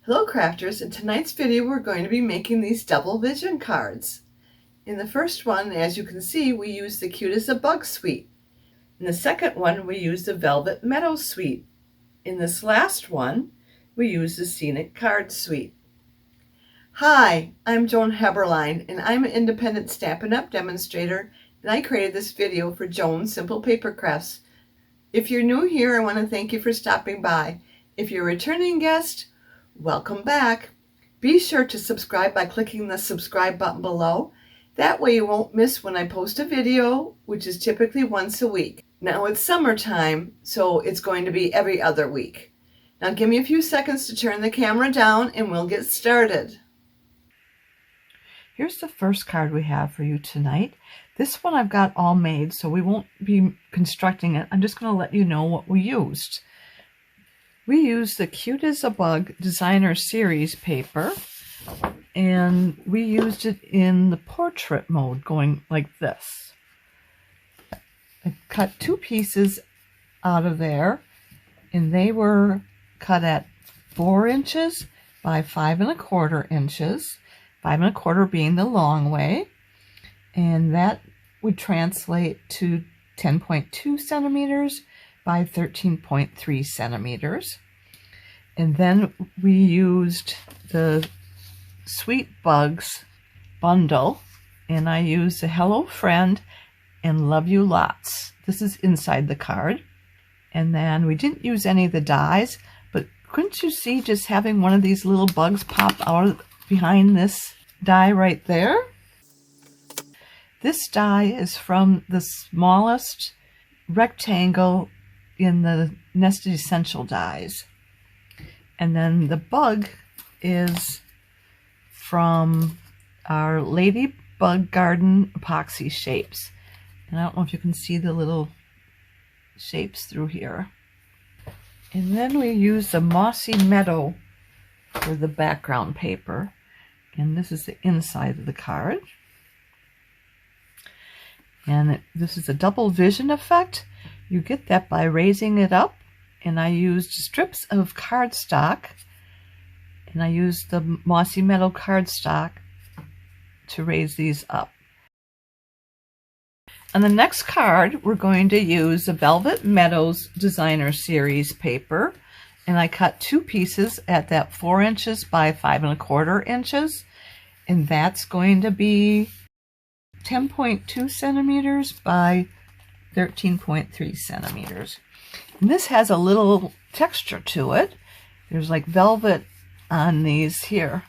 Hello crafters, in tonight's video we're going to be making these double vision cards. In the first one, as you can see, we used the Cute as a Bug suite. In the second one, we used the Velvet Meadow suite. In this last one, we used the Scenic Card suite. Hi, I'm Joan Heberlein and I'm an independent Stampin' Up demonstrator, and I created this video for Joan's Simple Paper Crafts. If you're new here, I want to thank you for stopping by. If you're a returning guest, welcome back. Be sure to subscribe by clicking the subscribe button below. That way you won't miss when I post a video, which is typically once a week. Now it's summertime, so it's going to be every other week. Now give me a few seconds to turn the camera down and we'll get started. Here's the first card we have for you tonight. This one I've got all made, so we won't be constructing it. I'm just going to let you know what we used. We used the Cute as a Bug Designer Series paper, and we used it in the portrait mode, going like this. I cut two pieces out of there, and they were cut at 4 inches by 5 1/4 inches, 5 1/4 being the long way, and that would translate to 10.2 centimeters by 13.3 centimeters. And then we used the Sweet Bugs bundle, and I used the Hello Friend and Love You Lots. This is inside the card. And then we didn't use any of the dies, but couldn't you see just having one of these little bugs pop out behind this die right there? This die is from the smallest rectangle in the Nested Essential dies. And then the bug is from our Ladybug Garden epoxy shapes. And I don't know if you can see the little shapes through here. And then we use the Mossy Meadow for the background paper. And this is the inside of the card. And this is a double vision effect. You get that by raising it up, and I used strips of cardstock, and I used the Mossy Meadow cardstock to raise these up. On the next card, we're going to use the Velvet Meadows Designer Series paper, and I cut two pieces at that 4 inches by 5 1/4 inches, and that's going to be 10.2 centimeters by 13.3 centimeters. And this has a little texture to it. There's like velvet on these here.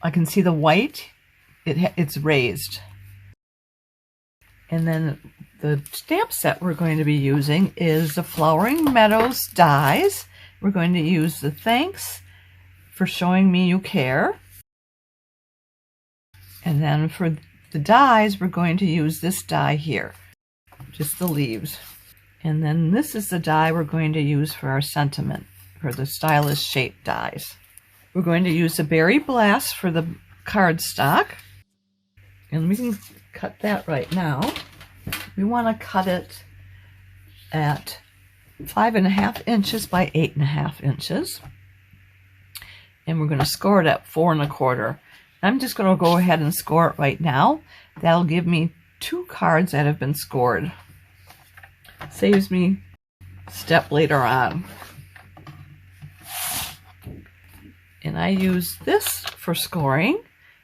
I can see the white. It's raised. And then the stamp set we're going to be using is the Flowering Meadows dies. We're going to use the Thanks for Showing Me You Care. And then for the dies, we're going to use this die here. Just the leaves. And then this is the die we're going to use for our sentiment, for the stylish shape dies. We're going to use the Berry Blast for the cardstock. And we can cut that right now. We want to cut it at 5 1/2 inches by 8 1/2 inches. And we're going to score it at 4 1/4. I'm just going to go ahead and score it right now. That'll give me 2 cards that have been scored. Saves me a step later on. And I use this for scoring,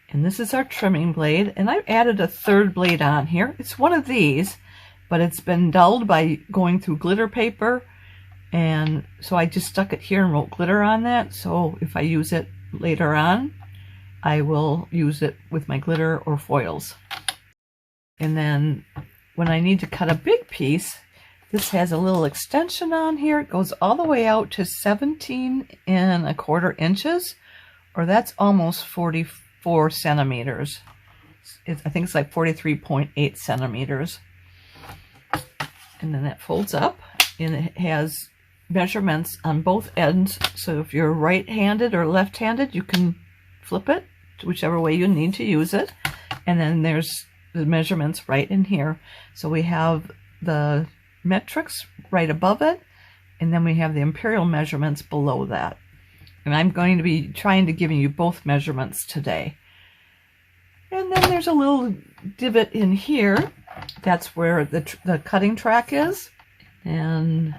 and this is our trimming blade, and I've added a third blade on here. It's one of these, but it's been dulled by going through glitter paper, and so I just stuck it here and wrote glitter on that, so if I use it later on, I will use it with my glitter or foils. And then when I need to cut a big piece, this has a little extension on here. It goes all the way out to 17 1/4 inches, or that's almost 44 centimeters. I think it's like 43.8 centimeters. And then that folds up, and it has measurements on both ends. So if you're right-handed or left-handed, you can flip it to whichever way you need to use it. And then there's the measurements right in here. So we have the metrics right above it, and then we have the imperial measurements below that. And I'm going to be trying to give you both measurements today. And then there's a little divot in here. That's where the cutting track is. And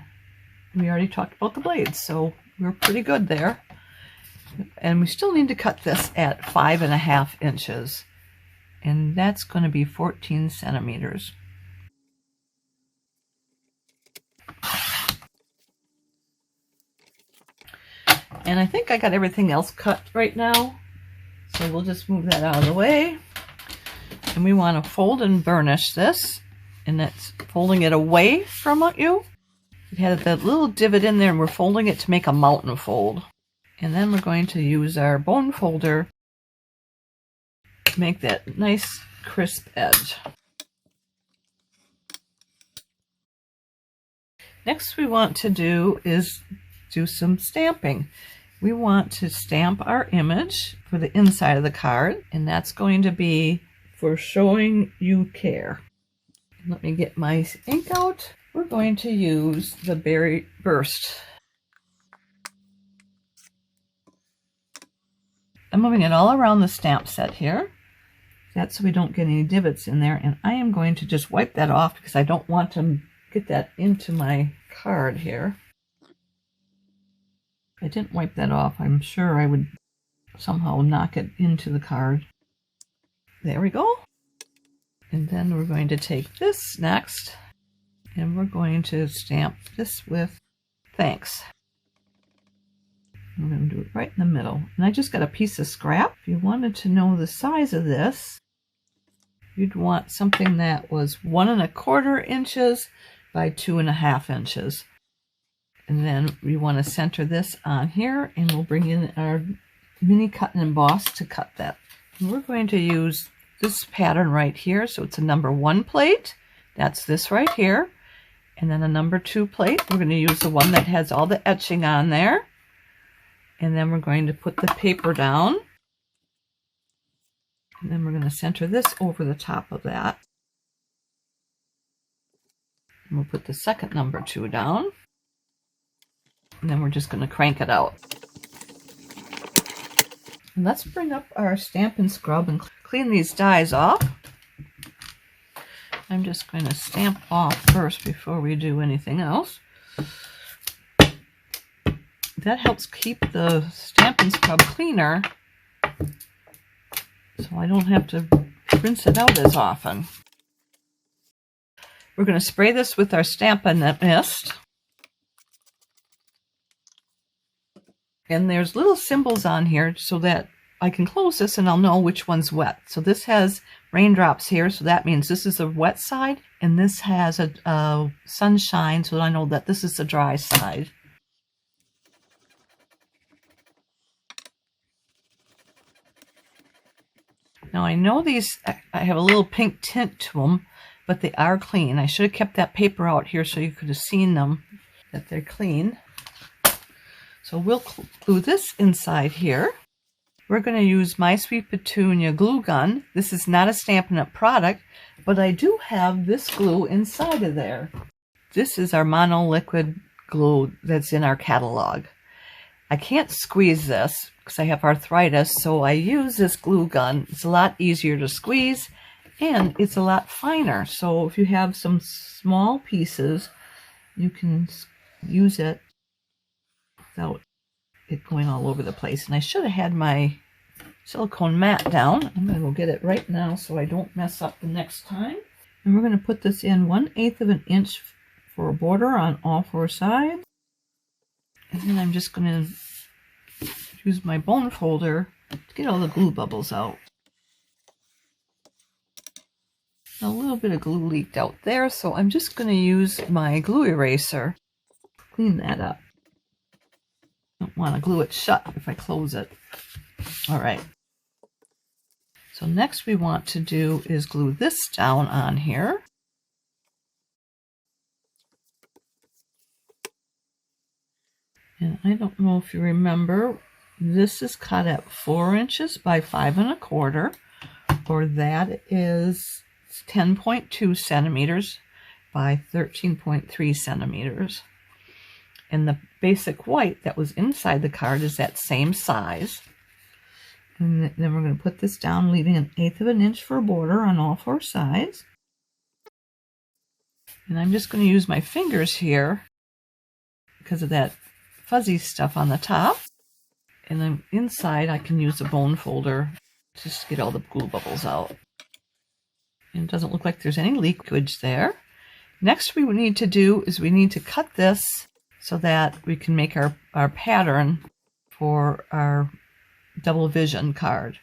we already talked about the blades, so we're pretty good there. And we still need to cut this at 5.5 inches. And that's going to be 14 centimeters. And I think I got everything else cut right now. So we'll just move that out of the way. And we want to fold and burnish this. And that's folding it away from you. It had that little divot in there and we're folding it to make a mountain fold. And then we're going to use our bone folder to make that nice crisp edge. Next we want to do is do some stamping. We want to stamp our image for the inside of the card, and that's going to be for showing you care. Let me get my ink out. We're going to use the Berry Burst. I'm moving it all around the stamp set here. That's so we don't get any divots in there, and I am going to just wipe that off because I don't want to get that into my card here. If I didn't wipe that off, I'm sure I would somehow knock it into the card. There we go. And then we're going to take this next, and we're going to stamp this with thanks. I'm going to do it right in the middle. And I just got a piece of scrap. If you wanted to know the size of this, you'd want something that was 1¼ inches by 2½ inches. And then we want to center this on here, and we'll bring in our mini cut and emboss to cut that. And we're going to use this pattern right here. So it's a number 1 plate. That's this right here. And then a number 2 plate. We're going to use the one that has all the etching on there. And then we're going to put the paper down. And then we're going to center this over the top of that. And we'll put the second number 2 down. And then we're just going to crank it out. And let's bring up our Stampin' Scrub and clean these dies off. I'm just going to stamp off first before we do anything else. That helps keep the Stampin' Scrub cleaner, so I don't have to rinse it out as often. We're going to spray this with our Stampin' Mist. And there's little symbols on here so that I can close this and I'll know which one's wet. So this has raindrops here, so that means this is the wet side, and this has a sunshine, so I know that this is the dry side. Now I know these, I have a little pink tint to them, but they are clean. I should have kept that paper out here so you could have seen them, that they're clean. So we'll glue this inside here. We're going to use My Sweet Petunia glue gun. This is not a Stampin' Up product, but I do have this glue inside of there. This is our mono liquid glue that's in our catalog. I can't squeeze this because I have arthritis, so I use this glue gun. It's a lot easier to squeeze, and it's a lot finer. So if you have some small pieces, you can use it without it going all over the place. And I should have had my silicone mat down. I'm going to go get it right now so I don't mess up the next time. And we're going to put this in 1/8 inch for a border on all 4 sides. And then I'm just going to use my bone folder to get all the glue bubbles out. A little bit of glue leaked out there, so I'm just going to use my glue eraser to clean that up. Don't want to glue it shut if I close it. All right. So next we want to do is glue this down on here. And I don't know if you remember, this is cut at 4 inches by 5 1/4, or that is 10.2 centimeters by 13.3 centimeters. And the basic white that was inside the card is that same size. And then we're going to put this down, leaving 1/8 of an inch for a border on all 4 sides. And I'm just going to use my fingers here because of that fuzzy stuff on the top. And then inside I can use a bone folder just to get all the glue bubbles out. And it doesn't look like there's any leakage there. Next we need to do is we need to cut this so that we can make our pattern for our double vision card.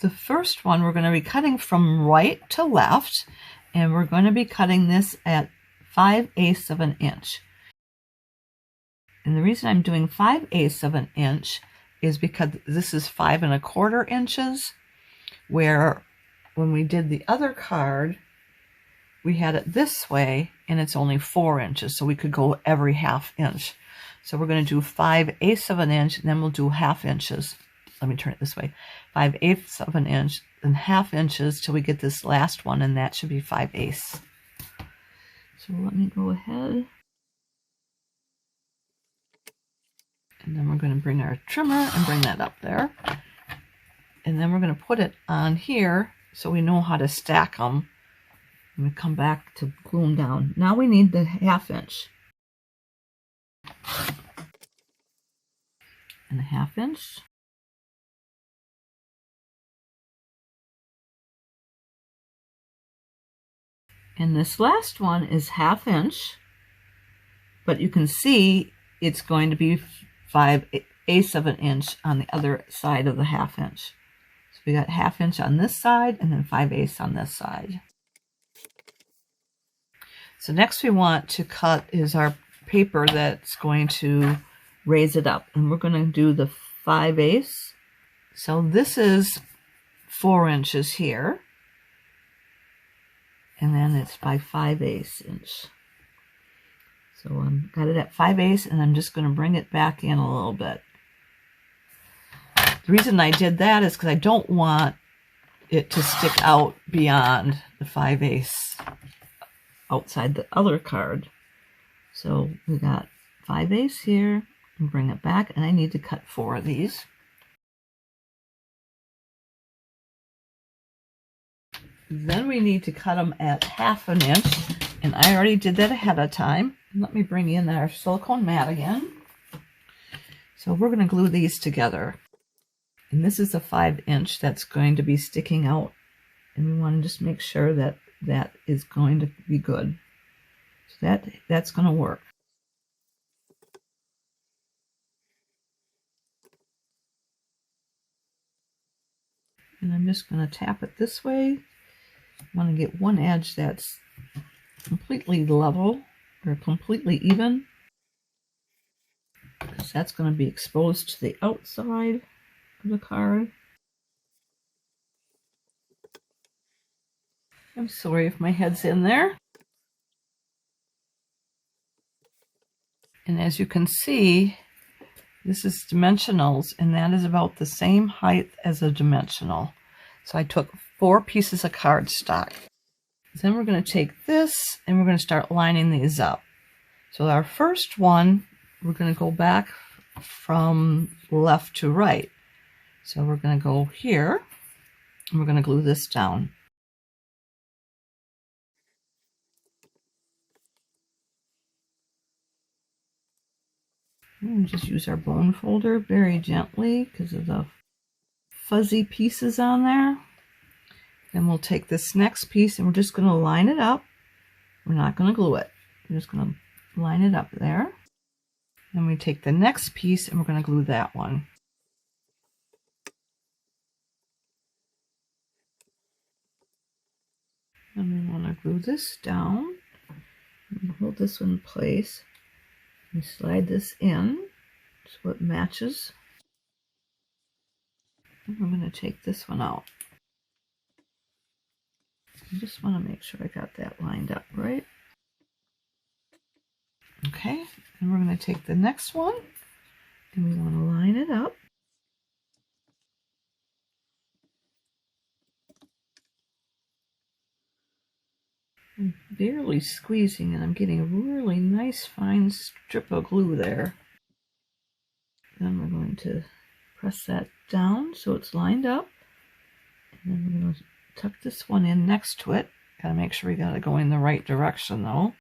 The first one we're going to be cutting from right to left, and we're going to be cutting this at 5/8 of an inch. And the reason I'm doing 5/8 of an inch is because this is 5 1/4 inches, where when we did the other card, we had it this way and it's only 4 inches, so we could go every 1/2 inch. So we're going to do 5/8 of an inch, and then we'll do 1/2 inches. Let me turn it this way. 5/8 of an inch, then 1/2 inches till we get this last one, and that should be 5/8. So let me go ahead. And then we're going to bring our trimmer and bring that up there. And then we're going to put it on here so we know how to stack them. And we come back to glue them down. Now we need the 1/2 inch. And a 1/2 inch. And this last one is 1/2 inch, but you can see it's going to be 5/8 of an inch on the other side of the 1/2 inch. So we got 1/2 inch on this side and then 5/8 on this side. So next we want to cut is our paper that's going to raise it up, and we're going to do the 5/8. So this is 4 inches here. And then it's by 5/8 inch. So I've got it at 5/8, and I'm just going to bring it back in a little bit. The reason I did that is because I don't want it to stick out beyond the 5/8 outside the other card. So we got 5/8 here, and bring it back, and I need to cut 4 of these. Then we need to cut them at 1/2 an inch, and I already did that ahead of time. Let me bring in our silicone mat again. So we're going to glue these together. And this is a 5 inch that's going to be sticking out, and we want to just make sure that that is going to be good. So that's going to work. And I'm just going to tap it this way. I want to get one edge that's completely level or completely even, because that's going to be exposed to the outside of the card. I'm sorry if my head's in there. And as you can see, this is dimensionals, and that is about the same height as a dimensional. So I took 4 pieces of cardstock. Then we're going to take this and we're going to start lining these up. So our first one, we're going to go back from left to right. So we're going to go here, and we're going to glue this down. And just use our bone folder very gently because of the fuzzy pieces on there. Then we'll take this next piece and we're just going to line it up. We're not going to glue it. We're just going to line it up there. Then we take the next piece and we're going to glue that one. And we want to glue this down. And hold this one in place. And slide this in so it matches. And we're going to take this one out. I just want to make sure I got that lined up right. Okay, and we're going to take the next one and we want to line it up. And barely squeezing, and I'm getting a really nice fine strip of glue there. Then we're going to press that down so it's lined up. And then we're going to tuck this one in next to it. Gotta make sure we got it going the right direction though.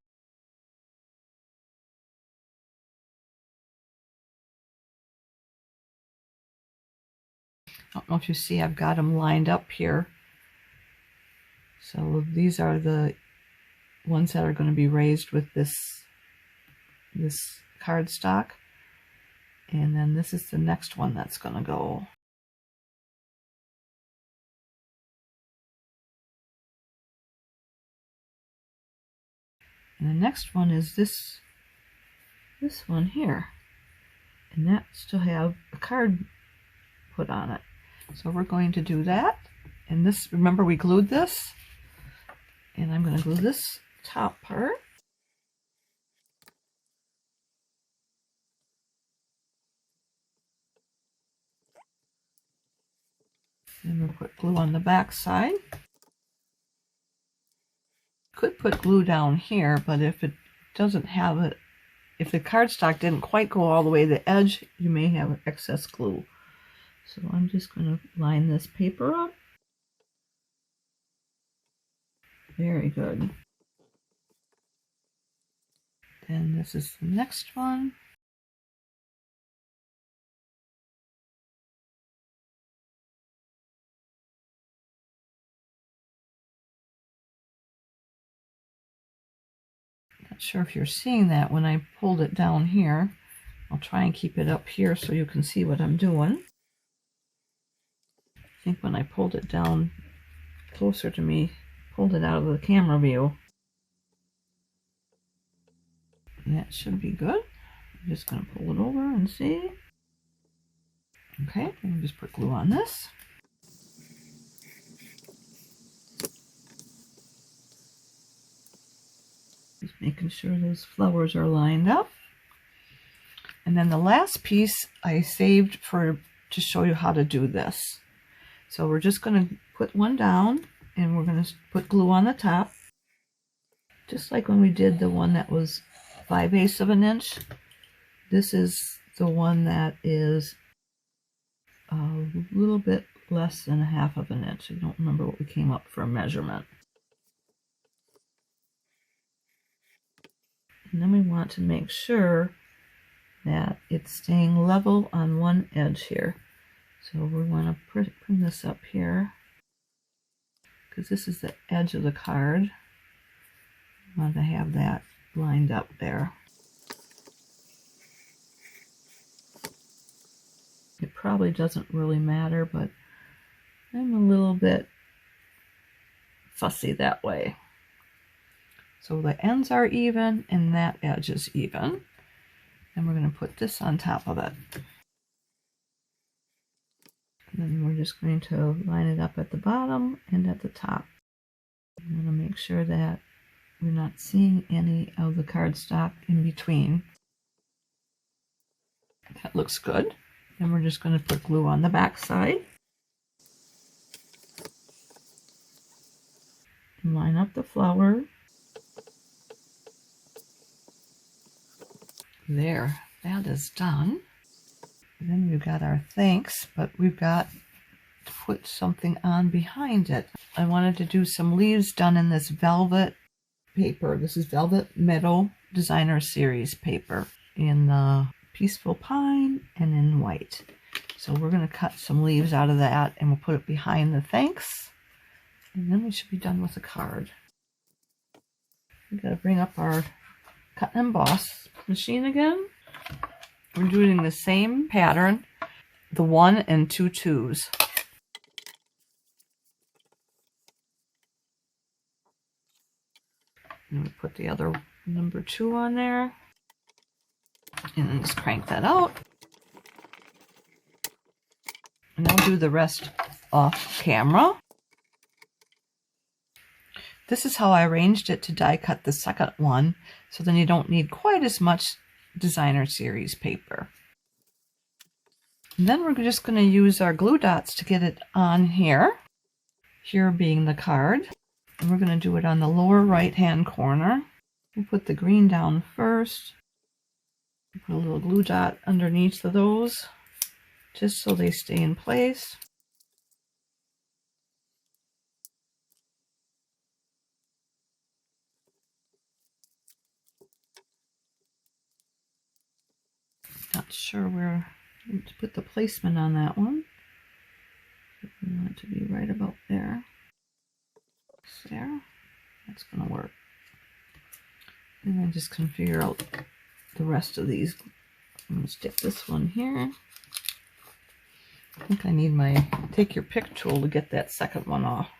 I don't know if you see, I've got them lined up here. So these are the ones that are going to be raised with this cardstock. And then this is the next one that's going to go. And the next one is this one here. And that's to have a card put on it. So we're going to do that. And this, remember we glued this? And I'm going to glue this top part. And we'll put glue on the back side. Could put glue down here, but if it doesn't have it, if the cardstock didn't quite go all the way to the edge, you may have excess glue. So I'm just going to line this paper up. Very good. Then this is the next one. Not sure if you're seeing that when I pulled it down here. I'll try and keep it up here so you can see what I'm doing. I think when I pulled it down closer to me, pulled it out of the camera view. And that should be good. I'm just going to pull it over and see. Okay, and just put glue on this. Just making sure those flowers are lined up. And then the last piece I saved to show you how to do this. So we're just going to put one down and we're going to put glue on the top. Just like when we did the one that was 5/8 of an inch. This is the one that is a little bit less than 1/2 of an inch. I don't remember what we came up for a measurement. And then we want to make sure that it's staying level on one edge here. So we want to bring this up here because this is the edge of the card. We want to have that lined up there. It probably doesn't really matter, but I'm a little bit fussy that way. So the ends are even and that edge is even. And we're going to put this on top of it. And then we're just going to line it up at the bottom and at the top. I'm going to make sure that we're not seeing any of the cardstock in between. That looks good. And we're just going to put glue on the back side. And line up the flower. There, that is done. And then we've got our thanks, but we've got to put something on behind it. I wanted to do some leaves done in this velvet paper. This is Velvet Meadow Designer Series paper in Peaceful Pine and in white. So we're going to cut some leaves out of that and we'll put it behind the thanks. And then we should be done with the card. We've got to bring up our cut and emboss machine again. We're doing the same pattern, the 1 and 2 2s. And we put the other number 2 on there. And then just crank that out. And I'll do the rest off camera. This is how I arranged it to die cut the second one, so then you don't need quite as much Designer Series paper. And then we're just going to use our glue dots to get it on here. Here being the card. And we're going to do it on the lower right hand corner. We'll put the green down first. Put a little glue dot underneath of those, just so they stay in place. Not sure where to put the placement on that one. We want it to be right about there. There. That's going to work. And then just can figure out the rest of these. I'm going to stick this one here. I think I need my take your pick tool to get that second one off.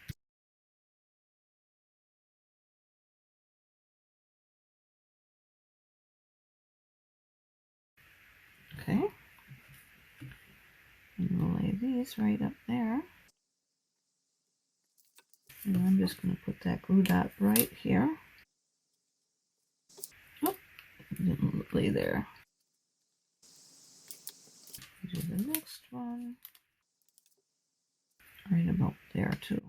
Okay. And we'll lay these right up there. And I'm just going to put that glue dot right here. Oh, it didn't lay there. Do the next one. Right about there too.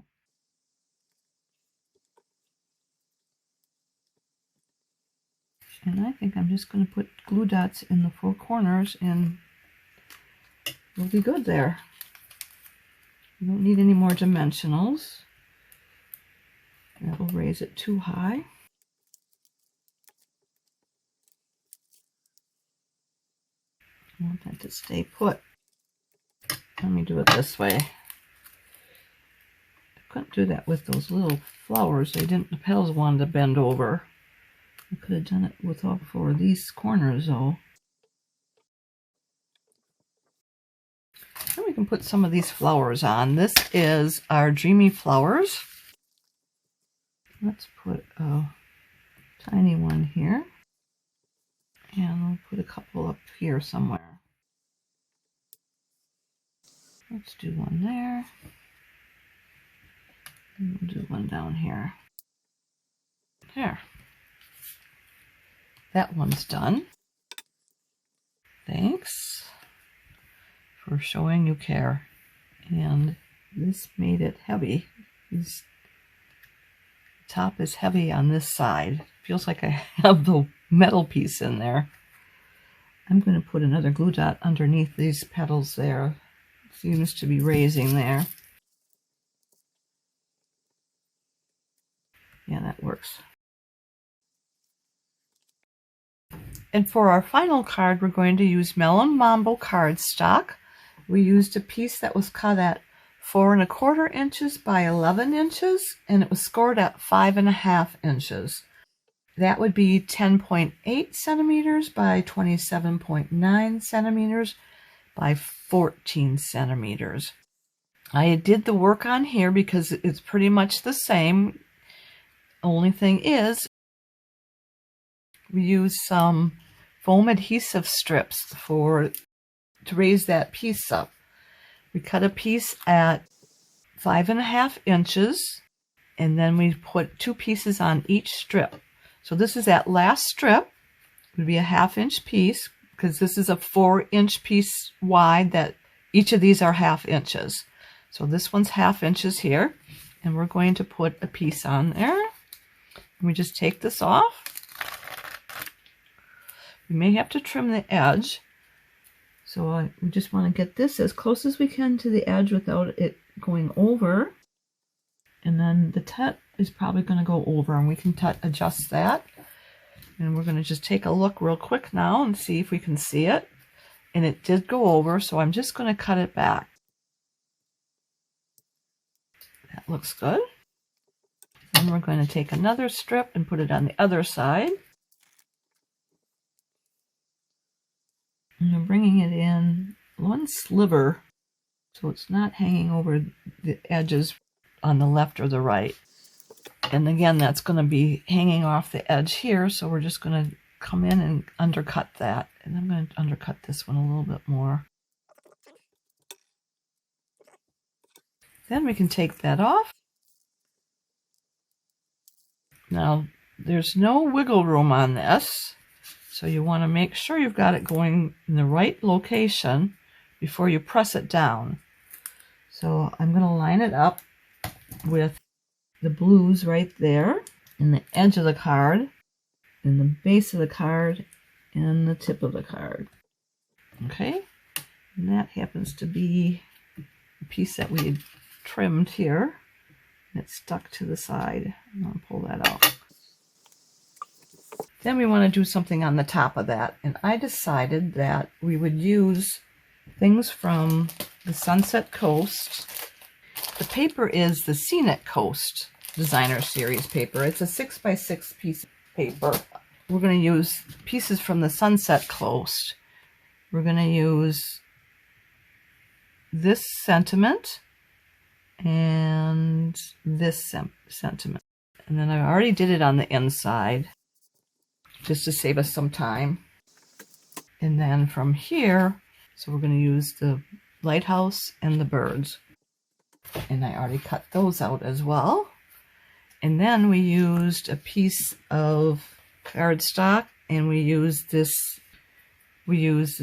And I think I'm just going to put glue dots in the four corners and we'll be good there. You don't need any more dimensionals. That will raise it too high. I want that to stay put. Let me do it this way. I couldn't do that with those little flowers. The petals wanted to bend over. I could have done it with all four of these corners though. Then we can put some of these flowers on. This is our Dreamy Flowers. Let's put a tiny one here. And we'll put a couple up here somewhere. Let's do one there. And we'll do one down here. There. That one's done. Thanks for showing you care. And this made it heavy. The top is heavy on this side. Feels like I have the metal piece in there. I'm going to put another glue dot underneath these petals there. It seems to be raising there. Yeah, that works. And for our final card, we're going to use Melon Mambo cardstock. We used a piece that was cut at 4 1/4 inches by 11 inches, and it was scored at 5 1/2 inches. That would be 10.8 centimeters by 27.9 centimeters by 14 centimeters. I did the work on here because it's pretty much the same. Only thing is, we use some foam adhesive strips to raise that piece up. We cut a piece at 5 1/2 inches, and then we put 2 pieces on each strip. So this is that last strip. It would be a 1/2 inch piece, because this is a 4 inch piece wide, that each of these are 1/2 inches. So this one's 1/2 inches here, and we're going to put a piece on there. And we just take this off. We may have to trim the edge. So we just want to get this as close as we can to the edge without it going over. And then the tut is probably going to go over, and we can adjust that. And we're going to just take a look real quick now and see if we can see it. And it did go over, so I'm just going to cut it back. That looks good. Then we're going to take another strip and put it on the other side. And I'm bringing it in one sliver, so it's not hanging over the edges on the left or the right. And again, that's going to be hanging off the edge here, so we're just going to come in and undercut that. And I'm going to undercut this one a little bit more. Then we can take that off. Now, there's no wiggle room on this, so you want to make sure you've got it going in the right location before you press it down. So I'm going to line it up with the blues right there, in the edge of the card, in the base of the card, and the tip of the card. Okay, and that happens to be a piece that we had trimmed here. And it's stuck to the side. I'm going to pull that out. Then we want to do something on the top of that, and I decided that we would use things from the Sunset Coast. The paper is the Scenic Coast Designer Series paper. It's a 6x6 piece of paper. We're going to use pieces from the Sunset Coast. We're going to use this sentiment and this sentiment. And then I already did it on the inside, just to save us some time. And then from here, so we're going to use the lighthouse and the birds. And I already cut those out as well. And then we used a piece of cardstock, and we used the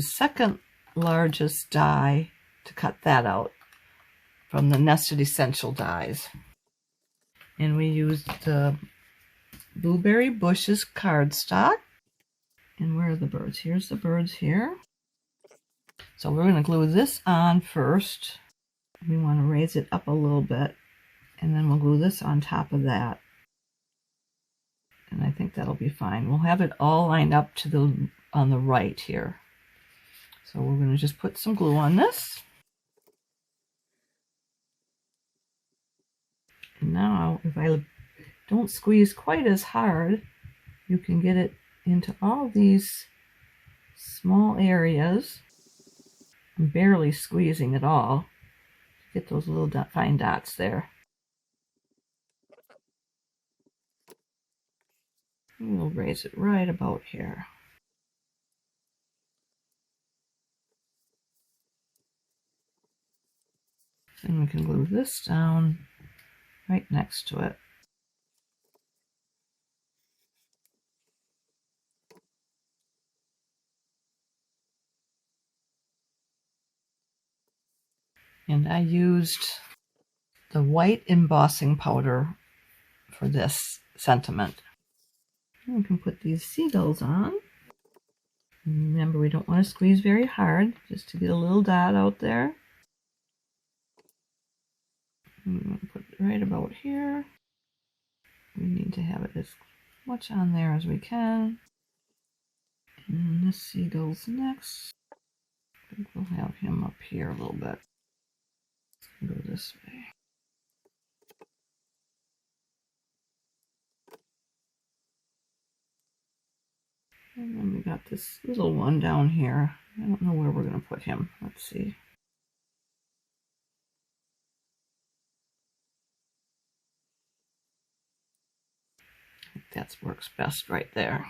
second largest die to cut that out from the Nested Essential dies. And we used the Blueberry Bushes cardstock. And where are the birds? Here's the birds here. So we're going to glue this on first. We want to raise it up a little bit, and then we'll glue this on top of that. And I think that'll be fine. We'll have it all lined up to on the right here. So we're going to just put some glue on this. And now, if I don't squeeze quite as hard, you can get it into all these small areas. I'm barely squeezing at all. Get those little fine dots there. And we'll raise it right about here. Then we can glue this down right next to it. And I used the white embossing powder for this sentiment. And we can put these seagulls on. And remember, we don't want to squeeze very hard, just to get a little dot out there. And we're going to put it right about here. We need to have it as much on there as we can. And this seagull's next. I think we'll have him up here a little bit. Go this way. And then we got this little one down here. I don't know where we're going to put him. Let's see. I think that works best right there.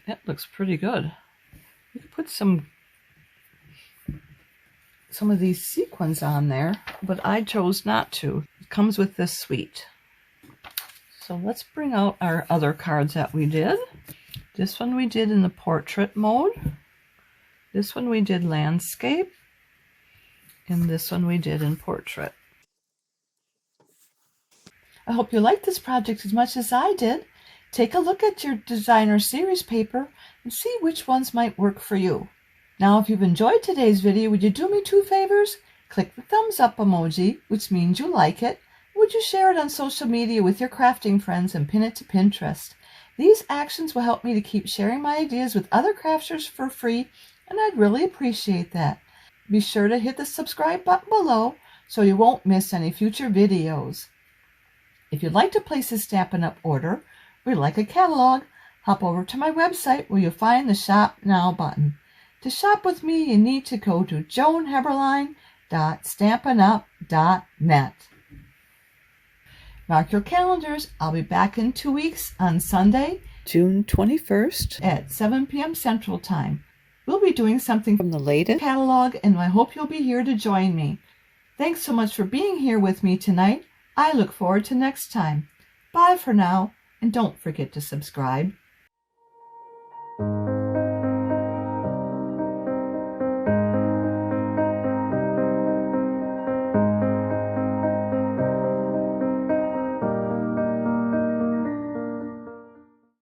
That looks pretty good. You could put some of these sequins on there, but I chose not to. It comes with this suite. So let's bring out our other cards that we did. This one we did in the portrait mode. This one we did landscape. And this one we did in portrait. I hope you liked this project as much as I did. Take a look at your designer series paper and see which ones might work for you. Now, if you've enjoyed today's video, would you do me two favors? Click the thumbs up emoji, which means you like it. Would you share it on social media with your crafting friends and pin it to Pinterest? These actions will help me to keep sharing my ideas with other crafters for free, and I'd really appreciate that. Be sure to hit the subscribe button below so you won't miss any future videos. If you'd like to place a Stampin' Up! Order, or like a catalog, hop over to my website where you'll find the Shop Now button. To shop with me, you need to go to joanheberlein.stampinup.net. Mark your calendars. I'll be back in 2 weeks on Sunday, June 21st at 7 p.m. Central Time. We'll be doing something from the latest catalog, and I hope you'll be here to join me. Thanks so much for being here with me tonight. I look forward to next time. Bye for now. And don't forget to subscribe.